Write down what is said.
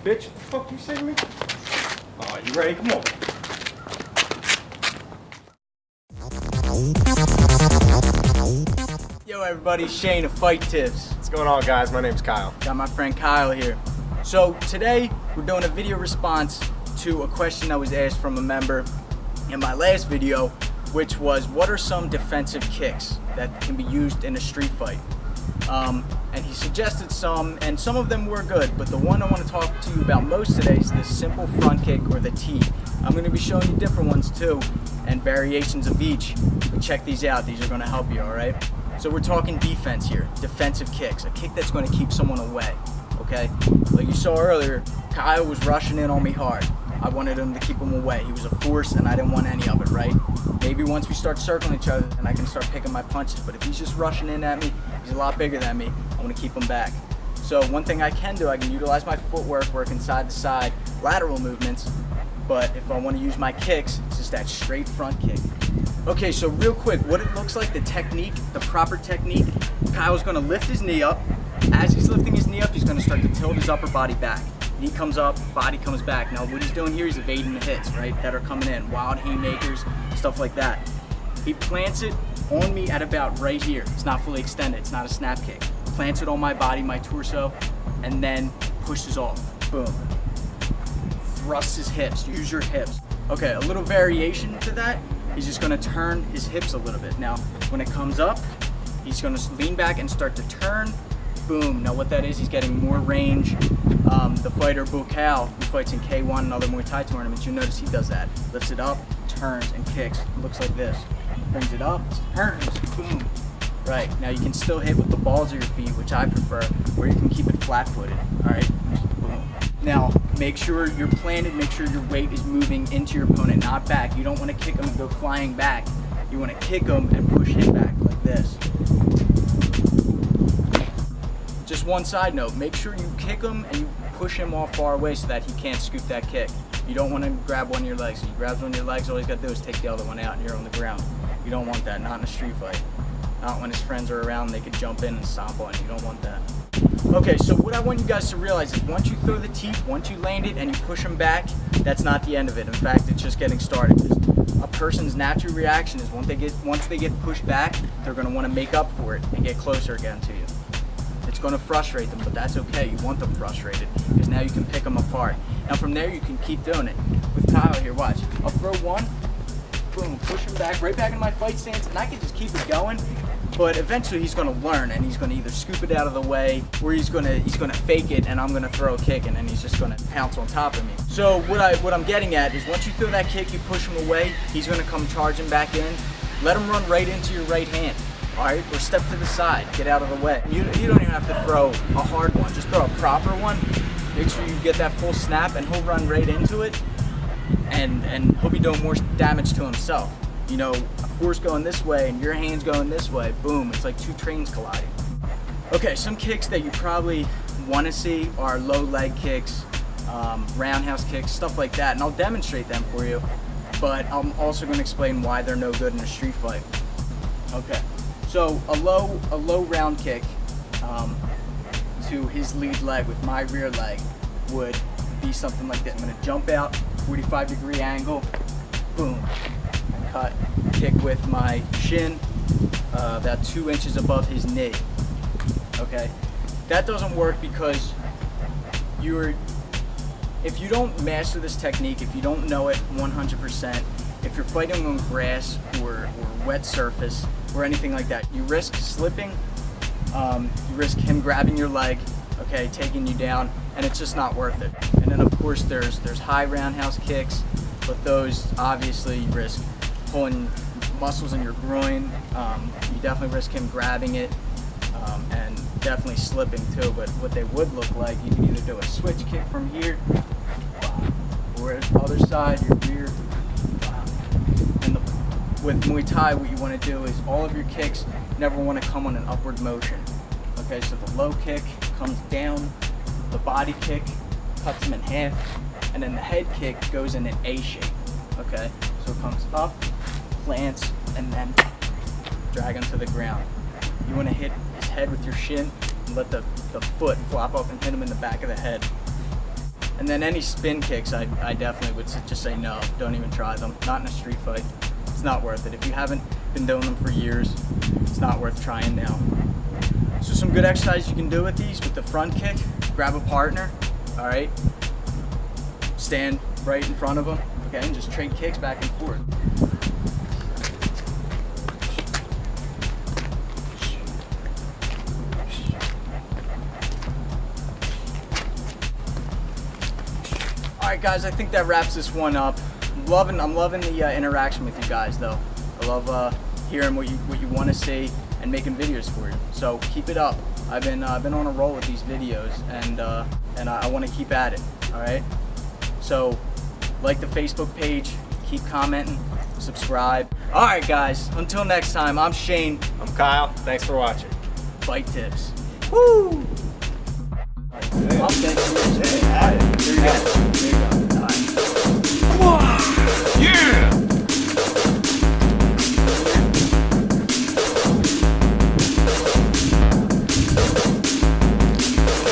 Bitch, what the fuck you say to me? Oh, you ready? Come on. Yo everybody, Shane of Fight Tips. What's going on, guys? My name's Kyle. Got my friend Kyle here. So today we're doing a video response to a question that was asked from a member in my last video, which was what are some defensive kicks that can be used in a street fight? And he suggested some, and some of them were good, but the one I want to talk to you about most today is the simple front kick or the T. I'm going to be showing you different ones too, and variations of each. But check these out, these are going to help you, alright? So we're talking defense here, defensive kicks, a kick that's going to keep someone away, okay? Like you saw earlier, Kyle was rushing in on me hard. I wanted him to keep him away. He was a force and I didn't want any of it, right? Maybe once we start circling each other, then I can start picking my punches. But if he's just rushing in at me, he's a lot bigger than me, I want to keep him back. So one thing I can do, I can utilize my footwork, working side to side, lateral movements. But if I want to use my kicks, it's just that straight front kick. Okay, so real quick, what it looks like, the technique, the proper technique, Kyle's going to lift his knee up. As he's lifting his knee up, he's going to start to tilt his upper body back. Knee comes up, body comes back. Now what he's doing here is evading the hits, right, that are coming in. Wild haymakers, stuff like that. He plants it on me at about right here. It's not fully extended, it's not a snap kick. Plants it on my body, my torso, and then pushes off. Boom. Thrusts his hips, use your hips. Okay, a little variation to that. He's just gonna turn his hips a little bit. Now, when it comes up, he's gonna lean back and start to turn. Boom. Now what that is, he's getting more range. The fighter Bukal, who fights in K1 and other Muay Thai tournaments, you notice he does that. Lifts it up, turns, and kicks. It looks like this. Brings it up, turns, boom. Right, now you can still hit with the balls of your feet, which I prefer, or you can keep it flat-footed, all right? Boom. Now, make sure you're planted, make sure your weight is moving into your opponent, not back. You don't want to kick him and go flying back. You want to kick him and push him back like this. Just one side note, make sure you kick him and you push him off far away so that he can't scoop that kick. You don't want to grab one of your legs. If you grab one of your legs, all he's got to do is take the other one out and you're on the ground. You don't want that, not in a street fight. Not when his friends are around, they could jump in and stomp on you. You don't want that. Okay, so what I want you guys to realize is once you throw the teeth, once you land it and you push them back, that's not the end of it. In fact, it's just getting started. A person's natural reaction is once they get pushed back, they're going to want to make up for it and get closer again to you. It's going to frustrate them, but that's okay. You want them frustrated because now you can pick them apart. Now from there, you can keep doing it. With Kyle here, watch. I'll throw one, boom, push him back, right back in my fight stance, and I can just keep it going. But eventually he's going to learn, and he's going to either scoop it out of the way, or he's going to fake it, and I'm going to throw a kick, and then he's just going to pounce on top of me. So what I'm getting at is once you throw that kick, you push him away, he's going to come charging back in. Let him run right into your right hand. All right, or step to the side, get out of the way. You don't even have to throw a hard one, just throw a proper one. Make sure you get that full snap and he'll run right into it and he'll be doing more damage to himself. You know, a force going this way and your hand's going this way, boom, it's like two trains colliding. Okay, some kicks that you probably want to see are low leg kicks, roundhouse kicks, stuff like that, and I'll demonstrate them for you, but I'm also going to explain why they're no good in a street fight. Okay. So a low round kick to his lead leg with my rear leg would be something like this. I'm going to jump out, 45-degree angle, boom, and cut. Kick with my shin about 2 inches above his knee. Okay, that doesn't work because if you don't master this technique, if you don't know it 100%, if you're fighting on grass or wet surface or anything like that, you risk slipping, you risk him grabbing your leg, okay, taking you down, and it's just not worth it. And then of course there's high roundhouse kicks, but those obviously you risk pulling muscles in your groin. You definitely risk him grabbing it and definitely slipping too, but what they would look like, you can either do a switch kick from here or the other side, your rear. And with Muay Thai, what you want to do is all of your kicks never want to come on an upward motion. Okay, so the low kick comes down, the body kick cuts him in half, and then the head kick goes in an A shape. Okay, so it comes up, plants, and then drag him to the ground. You want to hit his head with your shin and let the foot flop up and hit him in the back of the head. And then any spin kicks, I definitely would just say no. Don't even try them. Not in a street fight. It's not worth it. If you haven't been doing them for years, it's not worth trying now. So some good exercise you can do with these, with the front kick, grab a partner, all right? Stand right in front of them, okay? And just trade kicks back and forth. All right, guys, I think that wraps this one up. I'm loving the interaction with you guys, though. I love hearing what you want to see and making videos for you. So keep it up. I've been on a roll with these videos, and I want to keep at it. All right. So like the Facebook page, keep commenting, subscribe. All right, guys. Until next time, I'm Shane. I'm Kyle. Thanks for watching. Fight Tips. Woo! I'll bet you.